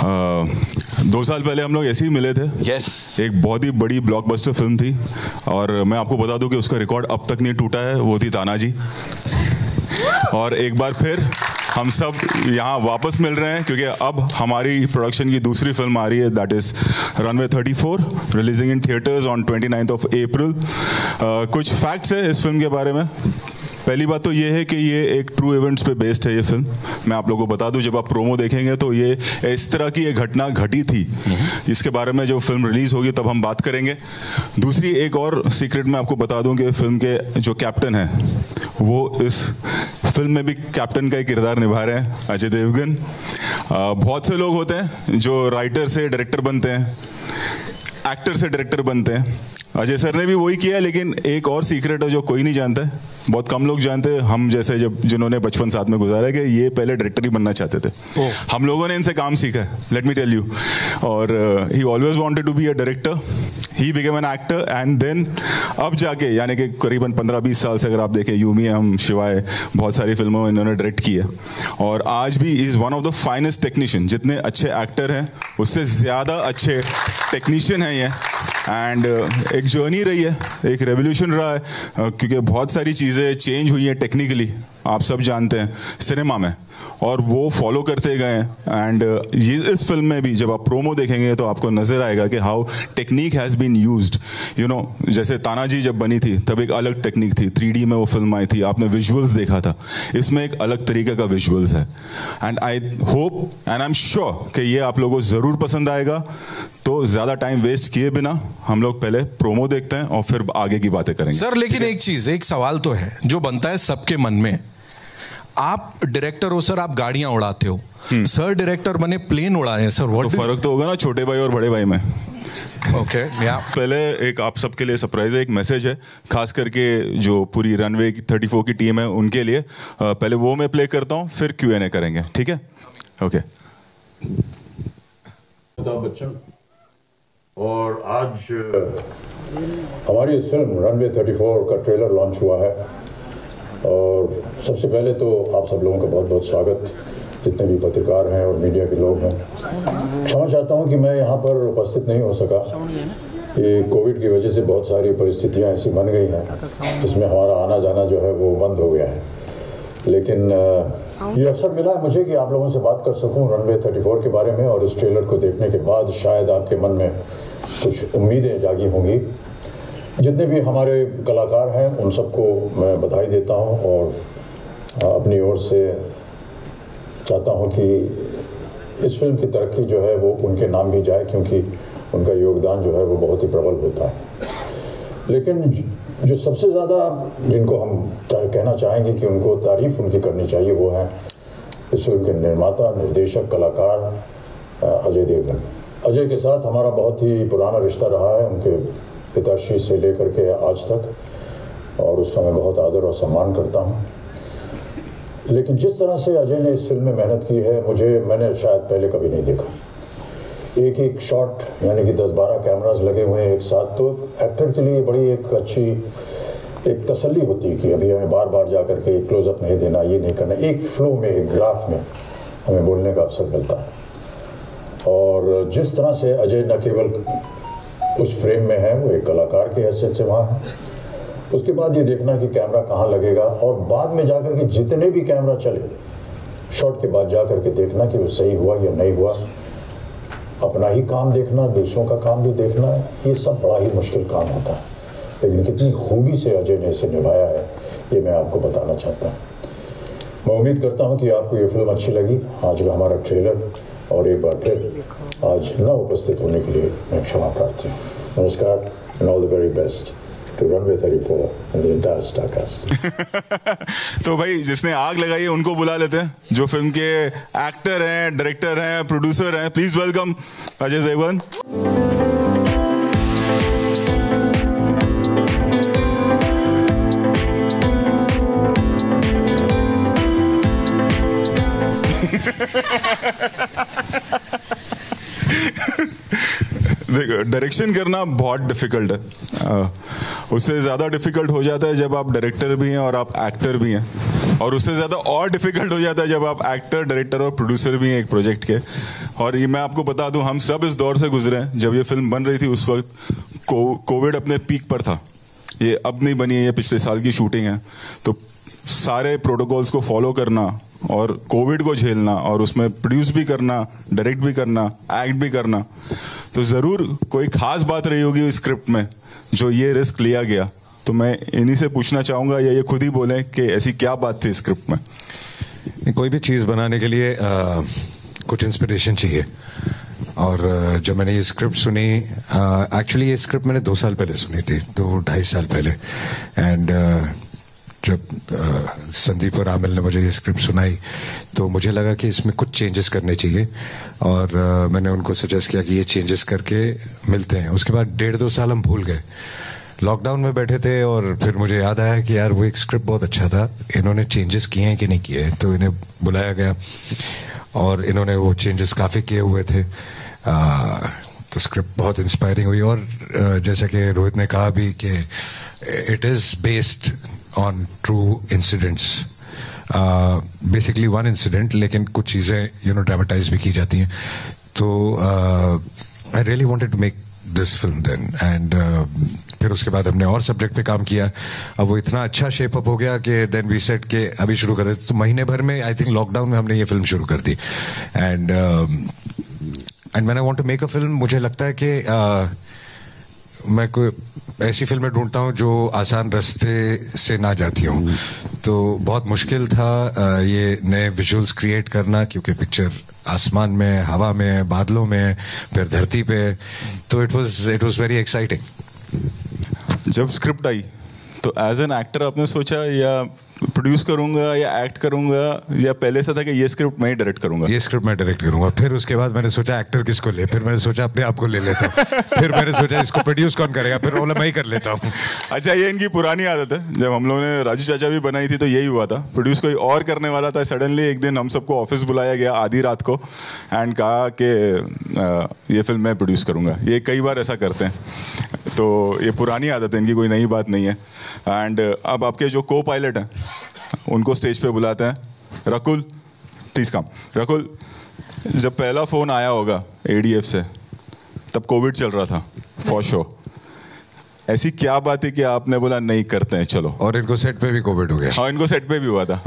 2 साल पहले हम लोग ऐसे ही मिले थे। Yes. एक बहुत ही बड़ी ब्लॉकबस्टर फिल्म थी और मैं आपको बता दूं कि उसका रिकॉर्ड अब तक नहीं टूटा है, वो थी तानाजी। और एक बार फिर हम सब यहाँ वापस मिल रहे हैं क्योंकि अब हमारी प्रोडक्शन की दूसरी फिल्म आ रही है, that is runway 34, releasing in theatres on 29 अप्रैल। कुछ फैक्ट्स है इस फिल्म के बारे में। पहली बात तो ये है कि ये एक ट्रू इवेंट्स पे बेस्ड है ये फिल्म। मैं आप लोगों को बता दूं, जब आप प्रोमो देखेंगे तो ये इस तरह की एक घटना घटी थी, इसके बारे में जब फिल्म रिलीज होगी तब हम बात करेंगे। दूसरी एक और सीक्रेट मैं आपको बता दूं कि फिल्म के जो कैप्टन हैं वो इस फिल्म में भी कैप्टन का ही किरदार निभा रहे हैं, अजय देवगन। बहुत से लोग होते हैं जो राइटर से डायरेक्टर बनते हैं, एक्टर से डायरेक्टर बनते हैं। अजय सर ने भी वही किया, लेकिन एक और सीक्रेट है जो कोई नहीं जानता है, बहुत कम लोग जानते हैं, हम जैसे जिन्होंने बचपन साथ में गुजारा है, कि ये पहले डायरेक्टर ही बनना चाहते थे। हम लोगों ने इनसे काम सीखा है, लेट मी टेल यू। और he always wanted to be a director, he became an actor and then अब जाके, यानी कि करीबन 15-20 साल से अगर आप देखें, यूमी हम शिवाय बहुत सारी फिल्मों में इन्होंने डायरेक्ट किया और आज भी is one of the finest technician. जितने अच्छे एक्टर हैं उससे ज़्यादा अच्छे टेक्नीशियन हैं ये। एंड एक जर्नी रही है, एक रेवोल्यूशन रहा है, क्योंकि बहुत सारी चीज़ें चेंज हुई हैं टेक्निकली, आप सब जानते हैं, सिनेमा में, और वो फॉलो करते गए हैं। एंड ये इस फिल्म में भी जब आप प्रोमो देखेंगे तो आपको नजर आएगा कि how technique has been used. You know, जैसे तानाजी जब बनी थी तब एक अलग टेक्निक थी, 3D में वो फिल्म आई थी, आपने विजुअल्स देखा था, इसमें एक अलग तरीके का विजुअल्स है। And I hope and I am sure कि ये आप लोगों को ज़रूर पसंद आएगा। तो ज़्यादा टाइम वेस्ट किए बिना हम लोग पहले प्रोमो देखते हैं और फिर आगे की बातें करेंगे। सर लेकिन एक सवाल तो है जो बनता है सबके मन में, आप डायरेक्टर हो सर, आप गाड़ियां उड़ाते हो, सर डायरेक्टर बने प्लेन उड़ाए सर, तो फर्क तो होगा ना छोटे भाई और बड़े भाई में। ओके पहले एक आप सबके लिए सरप्राइज है, एक मैसेज है खास करके जो पूरी रनवे 34 की टीम है उनके लिए। पहले वो मैं प्ले करता हूँ, फिर Q&A करेंगे, ठीक है? ओके। अमिताभ बच्चन, और आज हमारी इस फिल्म रनवे 34 का ट्रेलर लॉन्च हुआ है। और सबसे पहले तो आप सब लोगों का बहुत बहुत स्वागत, जितने भी पत्रकार हैं और मीडिया के लोग हैं। क्षमा चाहता हूं कि मैं यहाँ पर उपस्थित नहीं हो सका, ये कोविड की वजह से बहुत सारी परिस्थितियाँ ऐसी बन गई हैं जिसमें हमारा आना जाना जो है वो बंद हो गया है। लेकिन ये अवसर मिला है मुझे कि आप लोगों से बात कर सकूं रनवे 34 के बारे में, और इस ट्रेलर को देखने के बाद शायद आपके मन में कुछ उम्मीदें जागी होंगी। जितने भी हमारे कलाकार हैं उन सबको मैं बधाई देता हूं और अपनी ओर से चाहता हूं कि इस फिल्म की तरक्की जो है वो उनके नाम भी जाए, क्योंकि उनका योगदान जो है वो बहुत ही प्रबल होता है। लेकिन जो सबसे ज़्यादा जिनको हम कहना चाहेंगे कि उनको तारीफ़ उनकी करनी चाहिए, वो है इस फिल्म के निर्माता, निर्देशक, कलाकार अजय देवगन। अजय के साथ हमारा बहुत ही पुराना रिश्ता रहा है, उनके पिताश्री से लेकर के आज तक, और उसका मैं बहुत आदर और सम्मान करता हूँ। लेकिन जिस तरह से अजय ने इस फिल्म में मेहनत की है, मैंने शायद पहले कभी नहीं देखा। एक एक शॉट, यानी कि 10-12 कैमरास लगे हुए हैं एक साथ, तो एक्टर के लिए बड़ी एक अच्छी एक तसल्ली होती है कि अभी हमें बार बार जा कर के क्लोजअप नहीं देना, ये नहीं करना, एक फ्लो में, एक ग्राफ में हमें बोलने का अवसर मिलता है। और जिस तरह से अजय न केवल उस फ्रेम में है, वो एक कलाकार के हैसियत से वहाँ है। उसके बाद ये देखना कि कैमरा कहाँ लगेगा, और बाद में जाकर के जितने भी कैमरा चले, शॉट के बाद जा कर के देखना कि वो सही हुआ या नहीं हुआ। अपना ही काम देखना, दूसरों का काम भी देखना, ये सब बड़ा ही मुश्किल काम होता है, लेकिन कितनी खूबी से अजय ने इसे निभाया है ये मैं आपको बताना चाहता हूँ। मैं उम्मीद करता हूँ कि आपको ये फिल्म अच्छी लगी, आज का हमारा ट्रेलर, और एक बार फिर आज न उपस्थित होने के लिए मैं क्षमा प्रार्थी हूँ। नमस्कार and all the very best to runway 34 and the entire star cast. तो भाई जिसने आग लगाई है उनको बुला लेते हैं, जो फिल्म के एक्टर हैं, डायरेक्टर हैं, प्रोड्यूसर हैं। Please welcome Ajay Devgn. देखो, डायरेक्शन करना बहुत डिफिकल्ट है, उससे ज़्यादा डिफिकल्ट हो जाता है जब आप डायरेक्टर भी हैं और आप एक्टर भी हैं, और उससे ज़्यादा और डिफिकल्ट हो जाता है जब आप एक्टर, डायरेक्टर और प्रोड्यूसर भी हैं एक प्रोजेक्ट के। और ये मैं आपको बता दूं, हम सब इस दौर से गुजरे हैं। जब ये फिल्म बन रही थी उस वक्त कोविड अपने पीक पर था। ये अब नहीं बनी है, ये पिछले साल की शूटिंग है। तो सारे प्रोटोकॉल्स को फॉलो करना और कोविड को झेलना और उसमें प्रोड्यूस भी करना, डायरेक्ट भी करना, एक्ट भी करना, तो ज़रूर कोई खास बात रही होगी इस स्क्रिप्ट में जो ये रिस्क लिया गया। तो मैं इन्हीं से पूछना चाहूँगा या ये खुद ही बोलें कि ऐसी क्या बात थी स्क्रिप्ट में। कोई भी चीज़ बनाने के लिए कुछ इंस्पिरेशन चाहिए। और जब मैंने ये स्क्रिप्ट सुनी, एक्चुअली ये स्क्रिप्ट मैंने 2 साल पहले सुनी थी, 2-2.5 साल पहले। एंड जब संदीप और आमिल ने मुझे ये स्क्रिप्ट सुनाई तो मुझे लगा कि इसमें कुछ चेंजेस करने चाहिए। और मैंने उनको सजेस्ट किया कि ये चेंजेस करके मिलते हैं। उसके बाद 1.5-2 साल हम भूल गए, लॉकडाउन में बैठे थे। और फिर मुझे याद आया कि यार वो एक स्क्रिप्ट बहुत अच्छा था, इन्होंने चेंजेस किए हैं कि नहीं किए। तो इन्हें बुलाया गया और इन्होंने वो चेंजेस काफ़ी किए हुए थे। तो स्क्रिप्ट बहुत इंस्पायरिंग हुई। और जैसा कि रोहित ने कहा भी कि it is based on true incidents, basically one incident, लेकिन कुछ चीज़ें ड्रामेटाइज भी की जाती हैं। तो I really wanted to make this film then. And फिर उसके बाद हमने और सब्जेक्ट पे काम किया। अब वो इतना अच्छा शेप अप हो गया कि देन वी सेट के अभी शुरू कर देते। तो महीने भर में, आई थिंक लॉकडाउन में, हमने ये फिल्म शुरू कर दी। And when I want to make a film, मुझे लगता है कि मैं कोई ऐसी फिल्में ढूंढता हूँ जो आसान रास्ते से ना जाती हूँ। तो बहुत मुश्किल था ये नए विजुअल्स क्रिएट करना, क्योंकि पिक्चर आसमान में, हवा में, बादलों में, फिर धरती पे। तो इट वाज वेरी एक्साइटिंग। जब स्क्रिप्ट आई तो एज एन एक्टर आपने सोचा या प्रोड्यूस करूंगा या एक्ट करूंगा, या पहले से था कि ये स्क्रिप्ट मैं ही डायरेक्ट करूंगा? ये स्क्रिप्ट मैं डायरेक्ट करूंगा। फिर उसके बाद मैंने सोचा एक्टर किसको ले, फिर मैंने सोचा अपने आप को ले लेता हूँ। फिर मैंने सोचा इसको प्रोड्यूस कौन करेगा, फिर बोला मैं ही कर लेता हूँ। अच्छा, ये इनकी पुरानी आदत है। जब हम लोगों ने राजू चाचा भी बनाई थी तो यही हुआ था, प्रोड्यूस कोई और करने वाला था। सडनली एक दिन हम सबको ऑफिस बुलाया गया आधी रात को एंड कहा कि ये फिल्म मैं प्रोड्यूस करूंगा। ये कई बार ऐसा करते हैं, तो ये पुरानी आदत है इनकी, कोई नई बात नहीं है। एंड अब आपके जो को पायलट हैं उनको स्टेज पे बुलाते हैं। Rakul, please come. रकुल, जब पहला फोन आया होगा एडीएफ से, तब कोविड चल रहा था फॉर शो। ऐसी क्या बात है कि आपने बोला नहीं करते हैं चलो? और इनको सेट पे भी कोविड हो गया। हाँ, इनको सेट पे भी हुआ था।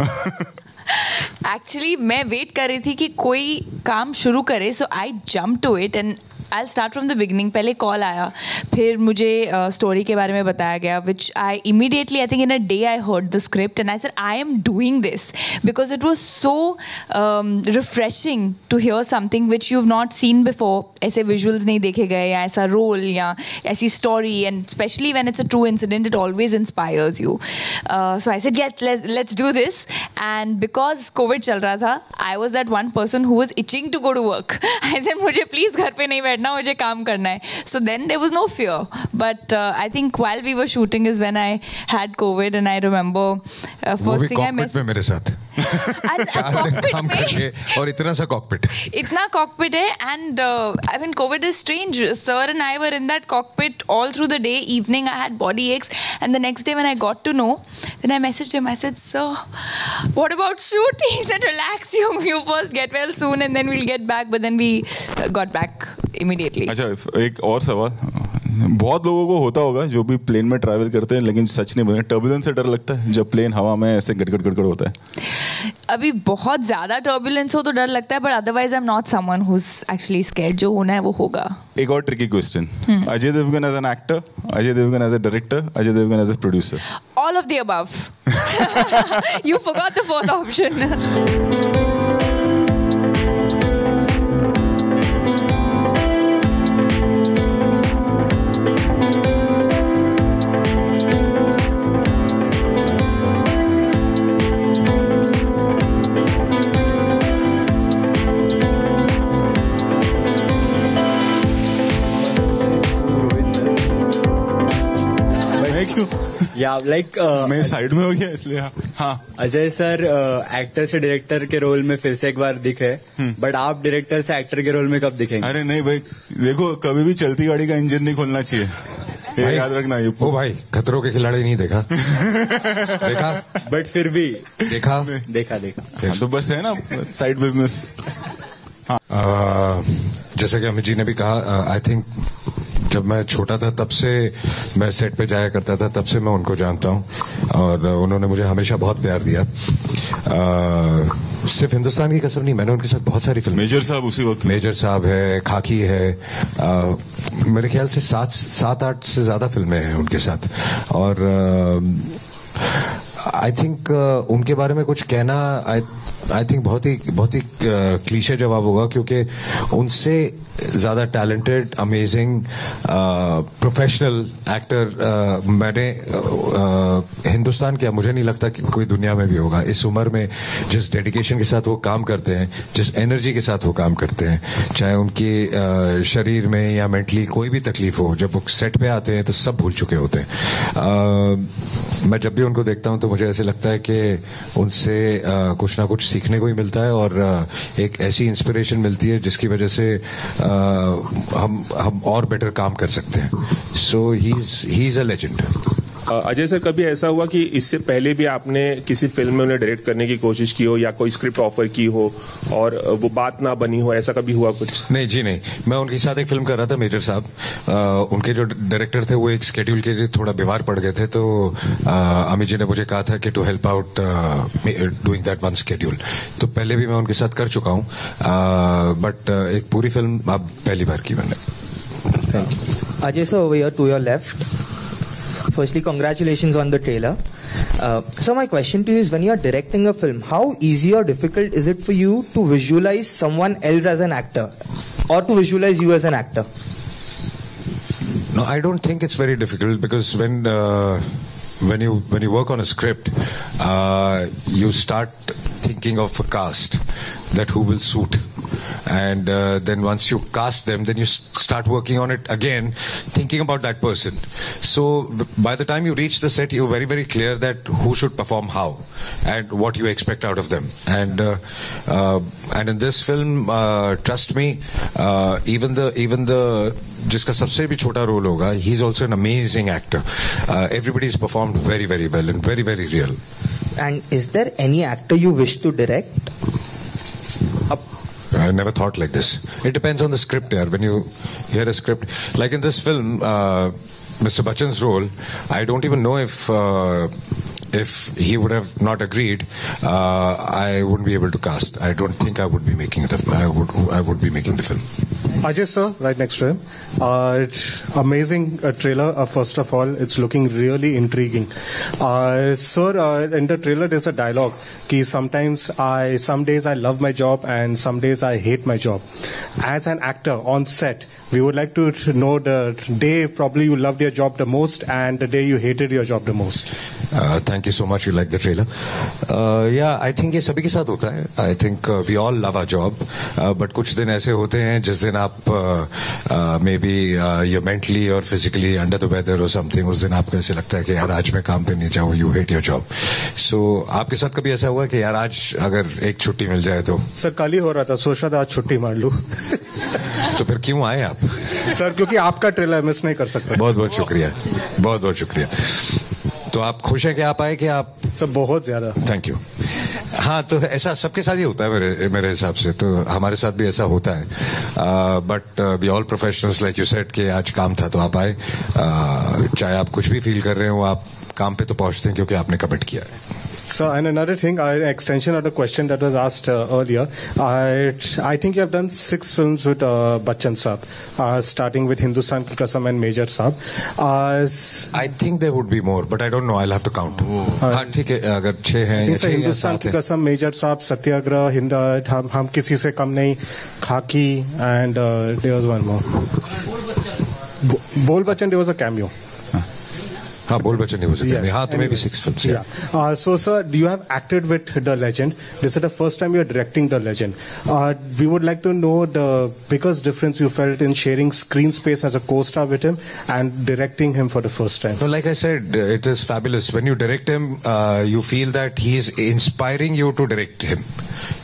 एक्चुअली मैं वेट कर रही थी कि कोई काम शुरू करे, so I jump to it and I'll start from the beginning. पहले कॉल आया, फिर मुझे स्टोरी के बारे में बताया गया, which I immediately, I think in a day I heard the script and I said I am doing this because it was so refreshing to hear something which you've not seen before. ऐसे visuals नहीं देखे गए या ऐसा role या ऐसी story, and especially when it's a true incident, it always inspires you. So I said yes, let's do this. And because COVID चल रहा था, I was that one person who was itching to go to work. I said मुझे please घर पे नहीं बैठना, मुझे काम करना है. So then there was no fear. But I think while we were shooting is when I had COVID, and I remember first thing I messaged. मेरे साथ. कॉकपिट में, और इतना सा कॉकपिट. इतना कॉकपिट है, and I mean COVID is strange. Sir and I were in that cockpit all through the day. Evening I had body aches, and the next day when I got to know, then I messaged him. I said, "Sir, what about shoot?" He said, "Relax, you first get well soon, and then we'll get back." But then we got back immediately. अच्छा, एक और सवाल। बहुत लोगों को होता होगा जो भी प्लेन में ट्रैवल करते हैं, लेकिन सच नहीं बोले, टर्बुलेंस से डर लगता है जब प्लेन हवा में ऐसे गड़गड़ गड़गड़ होता है? अभी बहुत ज़्यादा टर्बुलेंस हो तो डर लगता है, but otherwise I am not someone who is actually scared. जो होना है वो होगा. एक और tricky question, Ajay Devgn as an actor, Ajay Devgn as a director, Ajay Devgn as a producer? All of the above. You forgot the fourth option. या लाइक मैं side में हो गया इसलिए. हाँ, अजय सर एक्टर से डायरेक्टर के रोल में फिर से एक बार दिखे, बट आप डायरेक्टर से एक्टर के रोल में कब दिखेंगे? अरे नहीं भाई, देखो कभी भी चलती गाड़ी का इंजन नहीं खोलना चाहिए, ये याद रखना. ये ओ भाई, खतरों के खिलाड़ी नहीं देखा? देखा, बट फिर भी देखा. देखा. हाँ, तो बस है ना साइड बिजनेस. जैसे कि अमित जी ने भी कहा, आई थिंक जब मैं छोटा था तब से मैं सेट पे जाया करता था, तब से मैं उनको जानता हूं और उन्होंने मुझे हमेशा बहुत प्यार दिया। सिर्फ हिंदुस्तान की कसम नहीं, मैंने उनके साथ बहुत सारी फिल्में। मेजर साहब उसी वक्त। मेजर साहब है, खाकी है, मेरे ख्याल से 7-8 से ज्यादा फिल्में हैं उनके साथ। और आई थिंक उनके बारे में कुछ कहना आई थिंक बहुत ही क्लीशे जवाब होगा, क्योंकि उनसे ज्यादा टैलेंटेड, अमेजिंग, प्रोफेशनल एक्टर मैंने हिंदुस्तान क्या, मुझे नहीं लगता कि कोई दुनिया में भी होगा। इस उम्र में जिस डेडिकेशन के साथ वो काम करते हैं, जिस एनर्जी के साथ वो काम करते हैं, चाहे उनकी शरीर में या मेंटली कोई भी तकलीफ हो, जब वो सेट पे आते हैं तो सब भूल चुके होते हैं। मैं जब भी उनको देखता हूं तो मुझे ऐसे लगता है कि उनसे कुछ ना कुछ सीखने को ही मिलता है और एक ऐसी इंस्पिरेशन मिलती है जिसकी वजह से हम और बेटर काम कर सकते हैं। So he is a legend. Ajay sir, कभी ऐसा हुआ कि इससे पहले भी आपने किसी फिल्म में उन्हें डायरेक्ट करने की कोशिश की हो या कोई स्क्रिप्ट ऑफर की हो और वो बात ना बनी हो, ऐसा कभी हुआ कुछ? नहीं जी, नहीं। मैं उनके साथ एक फिल्म कर रहा था, मेजर साहब। उनके जो डायरेक्टर थे वो एक स्केड्यूल के लिए थोड़ा बीमार पड़ गए थे, तो अमित जी ने मुझे कहा था कि to help out doing that one schedule. तो पहले भी मैं उनके साथ कर चुका हूँ, बट एक पूरी फिल्म अब पहली बार की मैंने। Thank you. Ajay sir, over here to your left. Firstly, congratulations on the trailer. So my question to you is, when you are directing a film, how easy or difficult is it for you to visualize someone else as an actor, or to visualize you as an actor? No, I don't think it's very difficult, because when you work on a script, you start thinking of a cast, that who will suit. And then once you cast them, then you start working on it again, thinking about that person. So by the time you reach the set, you're very, very clear that who should perform how and what you expect out of them. And in this film, trust me, even the जिसका सबसे भी छोटा role होगा, he is also an amazing actor. Everybody's performed very, very well and very, very real. And is there any actor you wish to direct? I never thought like this. It depends on the script, yaar. When you hear a script, like in this film, Mr. Bachchan's role, I don't even know if he would have not agreed, I wouldn't be able to cast. I don't think I would be making I would be making the film. Ajay sir, right next to him. Amazing trailer. First of all, it's looking really intriguing. Sir, in the trailer there's a dialogue कि some days I love my job and some days I hate my job. As an actor on set, we would like to know the day probably you loved your job the most and the day you hated your job the most. Thank you so much. You like the trailer? Yeah, I think ये सभी के साथ होता है. I think we all love our job, but कुछ दिन ऐसे होते हैं जिस दिन आप maybe you're mentally or physically under the weather or something. उस दिन आपको ऐसे लगता है कि यार आज मैं काम पे नहीं जाऊँ. You hate your job. So आपके साथ कभी ऐसा हुआ कि यार आज अगर एक छुट्टी मिल जाए तो? सर कल ही हो रहा था, सोच रहा था आज छुट्टी मार लूँ. तो फिर क्यों आए आप? सर क्योंकि आपका ट्रेलर मिस नहीं कर सकता. बहुत बहुत शुक्रिया, बहुत बहुत शुक्रिया. तो आप खुश हैं कि आप आए? कि आप सब बहुत ज्यादा. Thank you. हाँ, तो ऐसा सबके साथ ही होता है मेरे हिसाब से. तो हमारे साथ भी ऐसा होता है. But we all professionals, like you said कि आज काम था तो आप आए. चाहे आप कुछ भी फील कर रहे हो, आप काम पे तो पहुंचते हैं क्योंकि आपने कमिट किया है. So, and another thing, an extension of the question that was asked earlier, I think you have done 6 films with Bachchan Saab, starting with Hindustan Ki Kasam and Major Saab. I think there would be more, but I don't know. I'll have to count. हाँ, ठीक है. अगर 6 हैं या 6 हिंदुस्तान की कसम, major साहब, सत्याग्रह, हम किसी से कम नहीं, खाकी, and there was one more. Bol Bachchan, there was a cameo. हाँ, बोल बच्चन ही हो सकते हैं. हाँ, तुम्हें भी 6 films. Yeah. So, sir, you have acted with the legend. This is the first time you are directing the legend. We would like to know the biggest difference you felt in sharing screen space as a co-star with him and directing him for the first time. No, like I said, it is fabulous. When you direct him, you feel that he is inspiring you to direct him.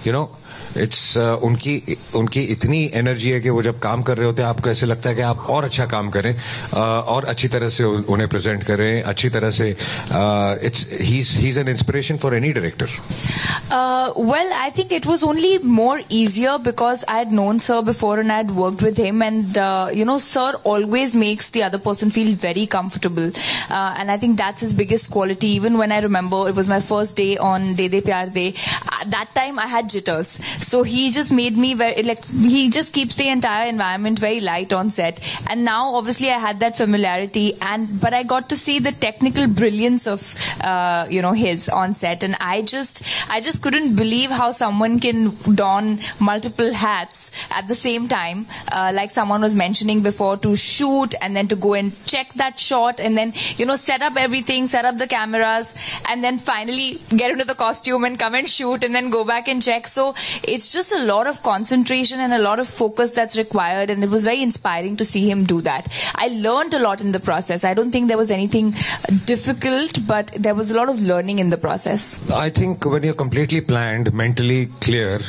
You know, it's उनकी इतनी energy है कि वो जब काम कर रहे होते हैं आपको ऐसे लगता है कि आप और अच्छा काम करें और अच्छी तरह से उन्हें प्रेजेंट करें, अच्छी तरह से. He's an inspiration for any director. Well, I think it was only more easier because I had known Sir before and I had worked with him, and Sir always makes the other person feel very comfortable, and I think that's his biggest quality. Even when I remember it was my first day on De De Pyar De, that time I had jitters, so he just made me he just keeps the entire environment very light on set. And now obviously I had that familiarity, but I got to see the technical brilliance of his on set, and I just couldn't believe how someone can don multiple hats at the same time, like someone was mentioning before, to shoot and then to go and check that shot and then set up everything, set up the cameras, and then finally get into the costume and come and shoot and then go back and check. So it's just a lot of concentration and a lot of focus that's required, and it was very inspiring to see him do that. I learned a lot in the process. I don't think there was anything difficult, but there was a lot of learning in the process. I think when you're completely planned, mentally clear,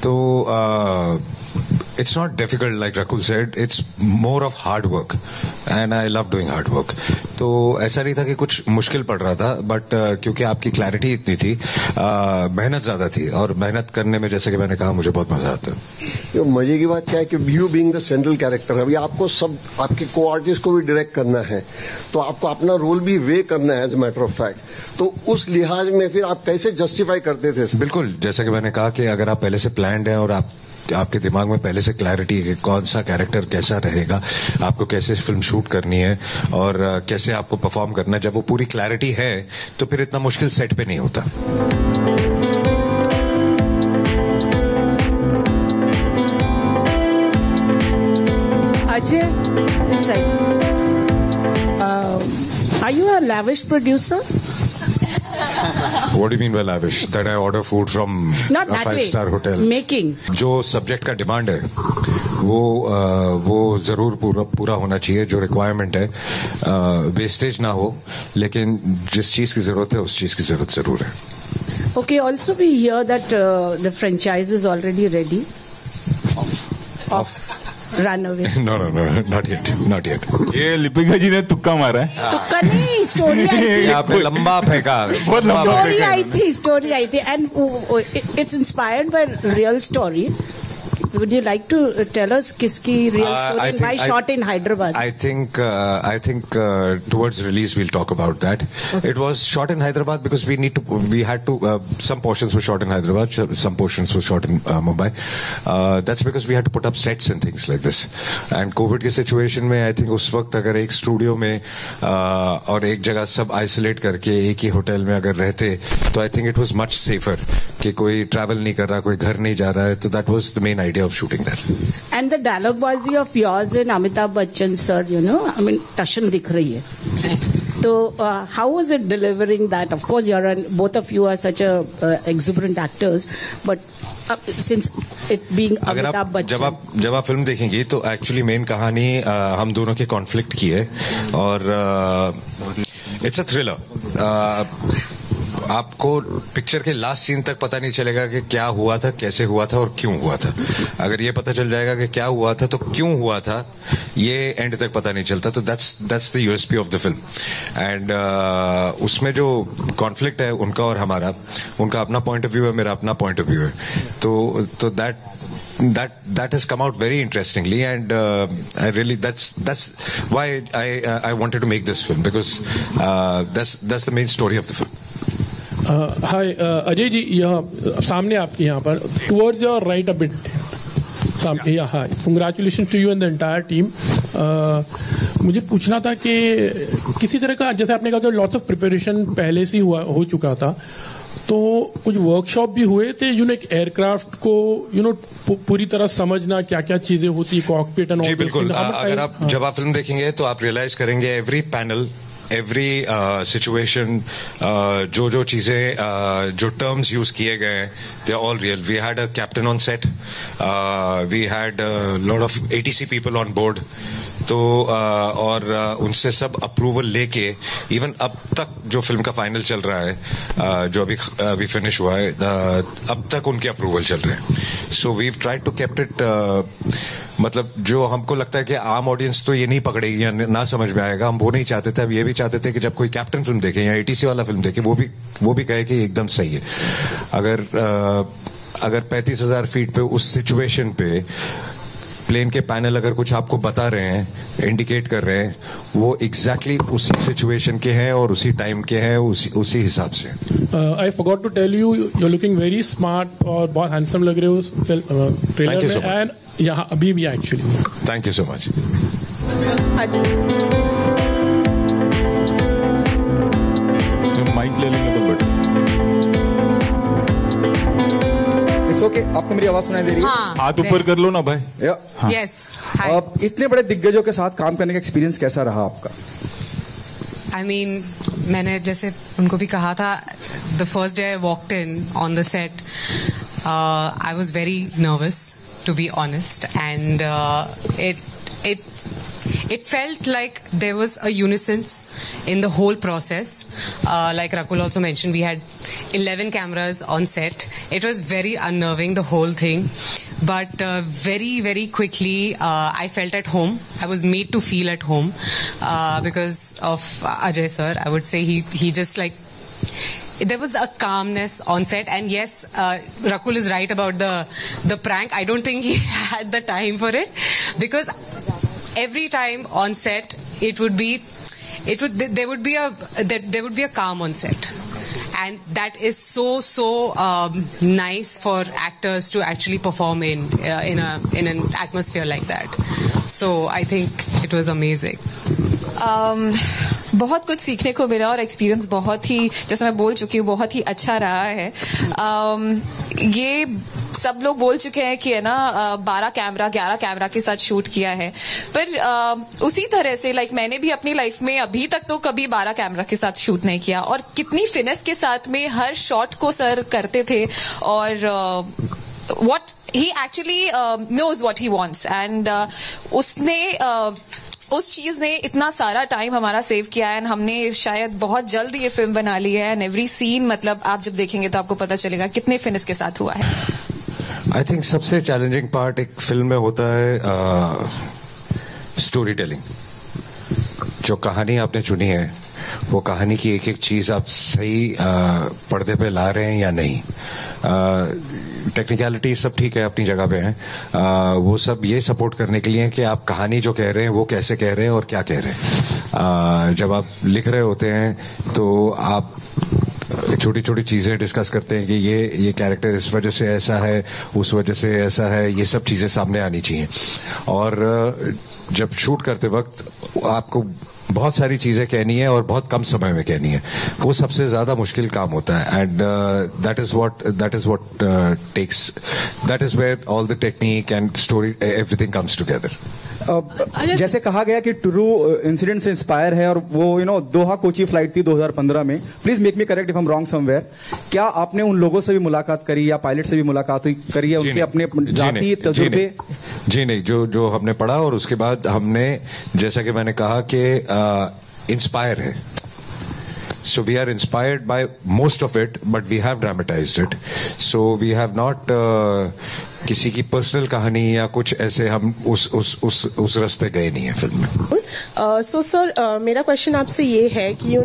so it's not difficult, like Rakul said. It's more of hard work, and I love doing hard work. तो ऐसा नहीं था कि कुछ मुश्किल पड़ रहा था, बट क्योंकि आपकी क्लैरिटी इतनी थी, मेहनत ज्यादा थी, और मेहनत करने में जैसे कि मैंने कहा मुझे बहुत मजा आता है. मजे की बात क्या है कि you being the central character, अभी आपको सब आपके को आर्टिस्ट को भी डायरेक्ट करना है, तो आपको अपना रोल भी वे करना है as a matter of fact. तो उस लिहाज में फिर आप कैसे जस्टिफाई करते थे? बिल्कुल, जैसा कि मैंने कहा कि अगर आप पहले से प्लान्ड हैं और आपके दिमाग में पहले से क्लैरिटी है कि कौन सा कैरेक्टर कैसा रहेगा, आपको कैसे फिल्म शूट करनी है और कैसे आपको परफॉर्म करना है, जब वो पूरी क्लैरिटी है तो फिर इतना मुश्किल सेट पे नहीं होता. Ajay, this side. Are you a lavish producer? What do you mean by lavish? That I order food from Not a that 5-star way. hotel? Making. जो सब्जेक्ट का डिमांड है वो जरूर पूरा होना चाहिए. जो रिक्वायरमेंट है, वेस्टेज ना हो, लेकिन जिस चीज की जरूरत है उस चीज की जरूरत जरूर है. Okay, also we hear that the franchise is already ready. Of Runaway. No, not yet. ये लिपिका जी ने तुक्का मारा है. तुक्का नहीं, स्टोरी आई थी. आपने लंबा फेंका. बहुत लंबा फेंका. स्टोरी आई थी, and it's inspired by real story. Would you like to tell us kiski real story and why shot in Hyderabad? I think towards release we'll talk about that. Okay. It was shot in Hyderabad because we had to some portions were shot in Hyderabad, some portions were shot in Mumbai. That's because we had to put up sets and things like this. And COVID की situation में I think उस वक्त अगर एक studio में और एक जगह सब आइसोलेट करके एक ही होटल में अगर रहते, तो I think it was much safer कि कोई ट्रैवल नहीं कर रहा, कोई घर नहीं जा रहा है. तो that was the main idea of shooting that. And the dialogue-bazi of yours and Amitabh Bachchan sir, I mean, tashan dikh rahi hai. So how was it delivering that? Of course, both of you are such exuberant actors, but since it being Amitabh Bachchan. जब आप film देखेंगी तो actually main कहानी हम दोनों के conflict की है, और इट्स अ थ्रिलर. आपको पिक्चर के लास्ट सीन तक पता नहीं चलेगा कि क्या हुआ था, कैसे हुआ था और क्यों हुआ था. अगर ये पता चल जाएगा कि क्या हुआ था तो क्यों हुआ था, ये एंड तक पता नहीं चलता. तो that's the USP of the film. And उसमें जो कॉन्फ्लिक्ट है उनका और हमारा, उनका अपना पॉइंट ऑफ व्यू है, मेरा अपना पॉइंट ऑफ व्यू है. तो that has come out very interestingly, and I really that's why I wanted to make this film, because that's the main story of the film. Hi, Ajay ji, यहाँ सामने आपके यहाँ पर towards your right a bit. Hi, congratulations to you and the entire team. मुझे पूछना था कि किसी तरह का, जैसे आपने कहा कि लॉट्स ऑफ प्रिपरेशन पहले से हो चुका था, तो कुछ वर्कशॉप भी हुए थे, एक एयरक्राफ्ट को पूरी तरह समझना, क्या क्या चीजें होती है, कॉकपिट एंड ऑल. जी बिल्कुल. अगर आप जब आप फिल्म देखेंगे तो आप रियलाइज करेंगे एवरी पैनल एवरी सिचुएशन, जो चीजें, जो टर्म्स यूज किए गए हैं, they are all real. We had a captain on set, we had lot of ATC people on board. तो और उनसे सब अप्रूवल लेके इवन अब तक जो फिल्म का फाइनल चल रहा है, जो अभी फिनिश हुआ है, अब तक उनके अप्रूवल चल रहे हैं. So we tried to kept it, मतलब जो हमको लगता है कि आम ऑडियंस तो ये नहीं पकड़ेगी या ना समझ में आएगा, हम वो नहीं चाहते थे. हम ये भी चाहते थे कि जब कोई कैप्टन फिल्म देखे या ATC वाला फिल्म देखे, वो भी कहे कि एकदम सही है. अगर 35,000 फीट पे उस सिचुएशन पे प्लेन के पैनल अगर कुछ आपको बता रहे हैं, इंडिकेट कर रहे हैं, वो एग्जैक्टली उसी सिचुएशन के हैं और उसी टाइम के हैं, उसी हिसाब से. I forgot to tell you, you are looking very smart और बहुत हैंडसम लग रहे हो उस ट्रेलर में. एंड यहाँ अभी भी actually. Thank you so much. Mic ले लेंगे तो बेटर. ओके, आपको मेरी आवाज सुनाई दे रही है? हाँ, हाथ ऊपर कर लो ना भाई. हाँ. यस. इतने बड़े दिग्गजों के साथ काम करने का एक्सपीरियंस कैसा रहा आपका? I mean, मैंने जैसे उनको भी कहा था, the first day I walked in on the set, I was very nervous, to be honest, and it felt like there was a unison in the whole process. Like Rakul also mentioned, we had 11 cameras on set. It was very unnerving, the whole thing. But very, very quickly, I felt at home. I was made to feel at home because of Ajay sir. I would say he just like, there was a calmness on set, and yes, Rakul is right about the prank. I don't think he had the time for it, because every time on set there would be a calm on set, and that is so nice for actors to actually perform in an atmosphere like that. So I think it was amazing. बहुत कुछ सीखने को मिला और experience बहुत ही, जैसे मैं बोल चुकी हूँ, बहुत ही अच्छा रहा है. ये सब लोग बोल चुके हैं कि है ना 11 कैमरा के साथ शूट किया है, पर उसी तरह से लाइक मैंने भी अपनी लाइफ में अभी तक तो कभी 12 कैमरा के साथ शूट नहीं किया, और कितनी फिनेस के साथ में हर शॉट को सर करते थे, और what he actually knows what he wants, and उसने उस चीज ने इतना सारा टाइम हमारा सेव किया है, एंड हमने शायद बहुत जल्द ये फिल्म बना ली है, एंड एवरी सीन मतलब आप जब देखेंगे तो आपको पता चलेगा कितने फिनिश के साथ हुआ है. आई थिंक सबसे चैलेंजिंग पार्ट एक फिल्म में होता है स्टोरी टेलिंग. जो कहानी आपने चुनी है, वो कहानी की एक एक चीज आप सही पर्दे पे ला रहे हैं या नहीं. टेक्निकलिटी सब ठीक है, अपनी जगह पे है. वो सब ये सपोर्ट करने के लिए कि आप कहानी जो कह रहे हैं वो कैसे कह रहे हैं और क्या कह रहे हैं. जब आप लिख रहे होते हैं तो आप छोटी छोटी चीजें डिस्कस करते हैं कि ये कैरेक्टर इस वजह से ऐसा है, उस वजह से ऐसा है, ये सब चीजें सामने आनी चाहिए. और जब शूट करते वक्त आपको बहुत सारी चीजें कहनी है और बहुत कम समय में कहनी है, वो सबसे ज्यादा मुश्किल काम होता है. And that is what takes, that is where all the technique and story everything comes together. जैसे कहा गया कि ट्रू इंसिडेंट से इंस्पायर है, और वो दोहा कोची फ्लाइट थी 2015 में. Please make me correct if I am wrong somewhere. क्या आपने उन लोगों से भी मुलाकात करी या पायलट से भी मुलाकात करी है, उनके अपने जाती तजुर्बे? जी नहीं, जो हमने पढ़ा और उसके बाद हमने, जैसा कि मैंने कहा कि इंस्पायर है. So we are inspired by most of it, but we have dramatized it. So we have not किसी की पर्सनल कहानी या कुछ ऐसे हम उस रास्ते गए नहीं है फिल्म में. सो सर, मेरा क्वेश्चन आपसे ये है कि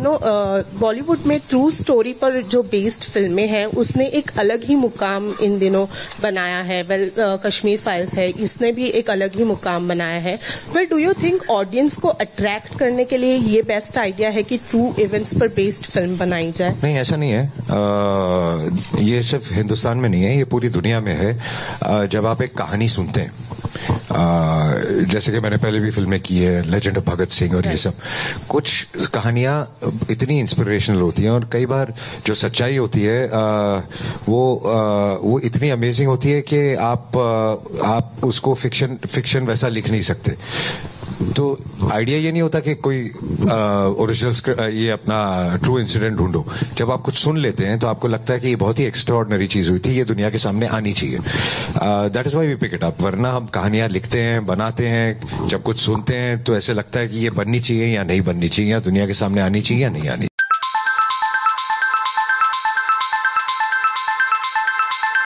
बॉलीवुड में ट्रू स्टोरी पर जो बेस्ड फिल्में हैं उसने एक अलग ही मुकाम इन दिनों बनाया है. वेल, कश्मीर फाइल्स है, इसने भी एक अलग ही मुकाम बनाया है. Well, do you think audience को अट्रैक्ट करने के लिए ये बेस्ट आइडिया है कि ट्रू इवेंट्स पर बेस्ड फिल्म बनाई जाए? नहीं, ऐसा नहीं है. ये सिर्फ हिंदुस्तान में नहीं है, ये पूरी दुनिया में है. जब आप एक कहानी सुनते हैं, जैसे कि मैंने पहले भी फिल्में की है, लेजेंड ऑफ भगत सिंह और ये सब, कुछ कहानियां इतनी इंस्पिरेशनल होती हैं और कई बार जो सच्चाई होती है वो इतनी अमेजिंग होती है कि आप उसको फिक्शन वैसा लिख नहीं सकते. तो आइडिया ये नहीं होता कि कोई ओरिजिनल ये अपना ट्रू इंसिडेंट ढूंढो। जब आप कुछ सुन लेते हैं तो आपको लगता है कि ये बहुत ही एक्स्ट्राऑर्डिनरी चीज हुई थी, ये दुनिया के सामने आनी चाहिए। That is why we pick it up. वरना हम कहानियां लिखते हैं, बनाते हैं, जब कुछ सुनते हैं तो ऐसे लगता है कि ये बननी चाहिए या नहीं बननी चाहिए, या दुनिया के सामने आनी चाहिए या नहीं आनी।